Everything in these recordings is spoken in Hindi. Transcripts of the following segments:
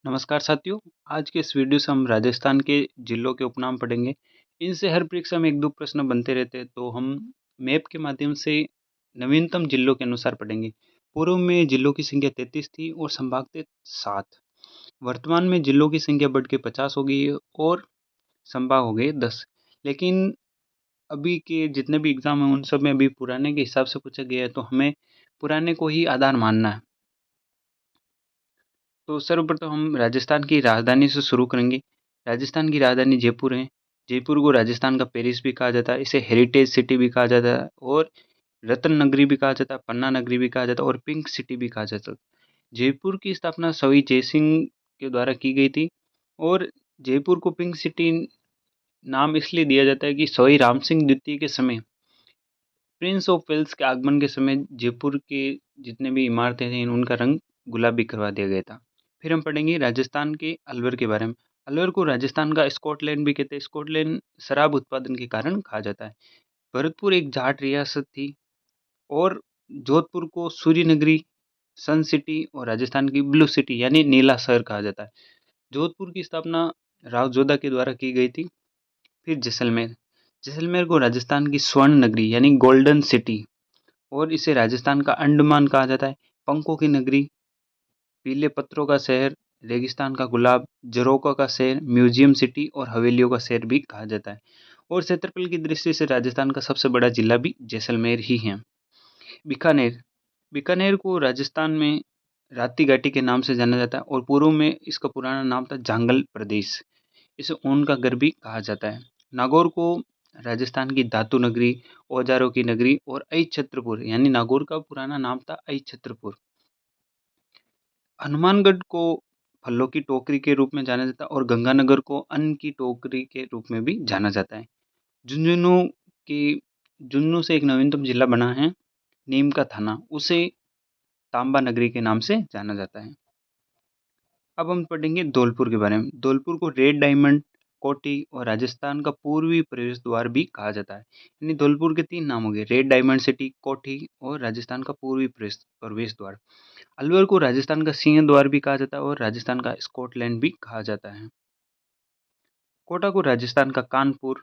नमस्कार साथियों, आज के इस वीडियो से हम राजस्थान के जिलों के उपनाम पढ़ेंगे। इनसे हर परीक्षा में 1-2 प्रश्न बनते रहते हैं, तो हम मैप के माध्यम से नवीनतम जिलों के अनुसार पढ़ेंगे। पूर्व में जिलों की संख्या 33 थी और संभाग थे 7। वर्तमान में जिलों की संख्या बढ़ के 50 हो गई है और संभाग हो गए 10। लेकिन अभी के जितने भी एग्ज़ाम हैं, उन सब में अभी पुराने के हिसाब से पूछा गया है, तो हमें पुराने को ही आधार मानना है। तो सर्वप्रथम हम राजस्थान की राजधानी से शुरू करेंगे। राजस्थान की राजधानी जयपुर है। जयपुर को राजस्थान का पेरिस भी कहा जाता है, इसे हेरिटेज सिटी भी कहा जाता है और रत्न नगरी भी कहा जाता है, पन्ना नगरी भी कहा जाता है और पिंक सिटी भी कहा जाता है। जयपुर की स्थापना सवाई जयसिंह के द्वारा की गई थी और जयपुर को पिंक सिटी नाम इसलिए दिया जाता है कि सवाई राम सिंह द्वितीय के समय प्रिंस ऑफ वेल्स के आगमन के समय जयपुर के जितने भी इमारतें थीं उनका रंग गुलाबी करवा दिया गया था। फिर हम पढ़ेंगे राजस्थान के अलवर के बारे में। अलवर को राजस्थान का स्कॉटलैंड भी कहते हैं। स्कॉटलैंड शराब उत्पादन के कारण कहा जाता है। भरतपुर एक जाट रियासत थी और जोधपुर को सूर्य नगरी, सन सिटी और राजस्थान की ब्लू सिटी यानी नीला शहर कहा जाता है। जोधपुर की स्थापना राव जोधा के द्वारा की गई थी। फिर जैसलमेर। जैसलमेर को राजस्थान की स्वर्ण नगरी यानी गोल्डन सिटी और इसे राजस्थान का अंडमान कहा जाता है। पंखों की नगरी, पीले पत्थरों का शहर, रेगिस्तान का गुलाब, झरोखों का शहर, म्यूजियम सिटी और हवेलियों का शहर भी कहा जाता है। और क्षेत्रफल की दृष्टि से राजस्थान का सबसे बड़ा जिला भी जैसलमेर ही है। बीकानेर। बीकानेर को राजस्थान में राती घाटी के नाम से जाना जाता है और पूर्व में इसका पुराना नाम था जांगल प्रदेश। इसे ऊन का घर भी कहा जाता है। नागौर को राजस्थान की धातु नगरी, औजारों की नगरी और ऐ छत्रपुर यानी नागौर का पुराना नाम था ऐ छत्रपुर। हनुमानगढ़ को फलों की टोकरी के रूप में जाना जाता है और गंगानगर को अन्न की टोकरी के रूप में भी जाना जाता है। झुंझुनू की झुंझुनू से एक नवीनतम जिला बना है, नीम का थाना, उसे तांबा नगरी के नाम से जाना जाता है। अब हम पढ़ेंगे धौलपुर के बारे में। धौलपुर को रेड डायमंड, कोठी और राजस्थान का पूर्वी प्रवेश द्वार भी कहा जाता है। यानी धौलपुर के 3 नाम हो गए, रेड डायमंड सिटी, कोठी और राजस्थान का पूर्वी प्रवेश प्रवेश द्वार। अलवर को राजस्थान का सिंह द्वार भी कहा जाता है और राजस्थान का स्कॉटलैंड भी कहा जाता है। कोटा को राजस्थान का कानपुर,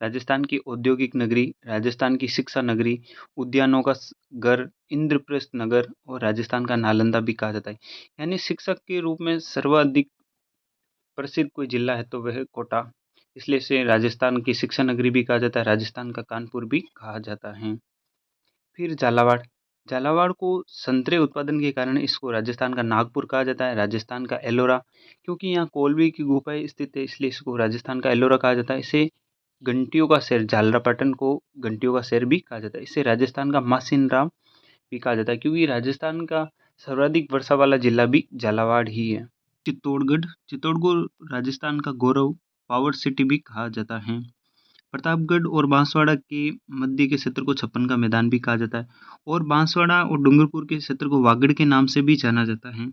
राजस्थान की औद्योगिक नगरी, राजस्थान की शिक्षा नगरी, उद्यानों का घर, इंद्रप्रस्थ नगर और राजस्थान का नालंदा भी कहा जाता है। यानी शिक्षक के रूप में सर्वाधिक प्रसिद्ध कोई जिला है तो वह कोटा, इसलिए इसे राजस्थान की शिक्षा नगरी भी कहा जाता है, राजस्थान का कानपुर भी कहा जाता है। फिर झालावाड़। झालावाड़ को संतरे उत्पादन के कारण इसको राजस्थान का नागपुर कहा जाता है, राजस्थान का एलोरा, क्योंकि यहाँ कोलवी की गुफाएं स्थित है इसलिए इसको राजस्थान का एलोरा कहा जाता है। इसे घंटियों का शहर झालरापाटन को घंटियों का शहर भी कहा जाता है। इसे राजस्थान का मासिनराम भी कहा जाता है क्योंकि राजस्थान का सर्वाधिक वर्षा वाला जिला भी झालावाड़ ही है। चित्तौड़गढ़। चित्तौड़ को राजस्थान का गौरव, पावर सिटी भी कहा जाता है। प्रतापगढ़ और बांसवाड़ा के मध्य के क्षेत्र को छप्पन का मैदान भी कहा जाता है और बांसवाड़ा और डूंगरपुर के क्षेत्र को वागड़ के नाम से भी जाना जाता है।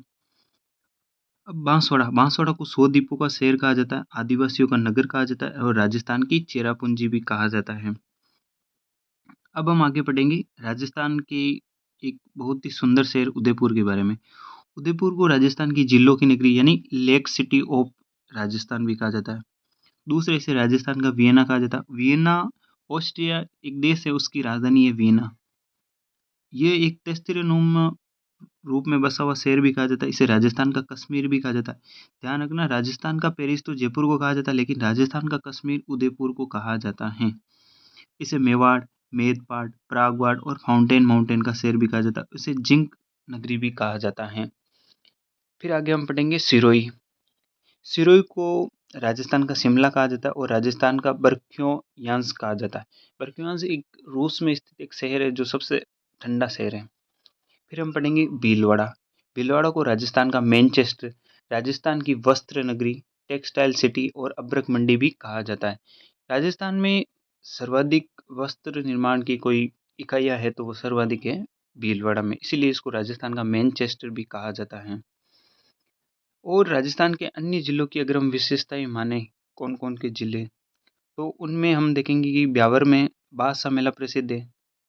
अब बांसवाड़ा। बांसवाड़ा को 100 द्वीपों का शहर कहा जाता है, आदिवासियों का नगर कहा जाता है और राजस्थान की चेरापूंजी भी कहा जाता है। अब हम आगे पढ़ेंगे राजस्थान के एक बहुत ही सुंदर शहर उदयपुर के बारे में। उदयपुर को राजस्थान की झीलों की नगरी यानी लेक सिटी ऑफ राजस्थान भी कहा जाता है। दूसरे इसे राजस्थान का वियना कहा जाता है। वियना ऑस्ट्रिया एक देश है, उसकी राजधानी है वियना। ये एक तस्तीरनुमा रूप में बसा हुआ शहर भी कहा जाता है। इसे राजस्थान का कश्मीर भी कहा जाता है। ध्यान रखना, राजस्थान का पेरिस तो जयपुर को कहा जाता है लेकिन राजस्थान का कश्मीर उदयपुर को कहा जाता है। इसे मेवाड़, मेदपाट, प्रागवाड़ और फाउंटेन माउंटेन का शहर भी कहा जाता है। इसे जिंक नगरी भी कहा जाता है। फिर आगे हम पढ़ेंगे सिरोही। सिरोही को राजस्थान का शिमला कहा जाता है और राजस्थान का बरख्योयांस कहा जाता है। बरख्योयांस एक रूस में स्थित एक शहर है जो सबसे ठंडा शहर है। फिर हम पढ़ेंगे भीलवाड़ा। भीलवाड़ा को राजस्थान का मैनचेस्टर, राजस्थान की वस्त्र नगरी, टेक्सटाइल सिटी और अब्रक मंडी भी कहा जाता है। राजस्थान में सर्वाधिक वस्त्र निर्माण की कोई इकाइयाँ है तो वो सर्वाधिक है भीलवाड़ा में, इसीलिए इसको राजस्थान का मैनचेस्टर भी कहा जाता है। और राजस्थान के अन्य ज़िलों की अगर हम विशेषताएँ माने, कौन-कौन के ज़िले, तो उनमें हम देखेंगे कि ब्यावर में बासा मेला प्रसिद्ध है,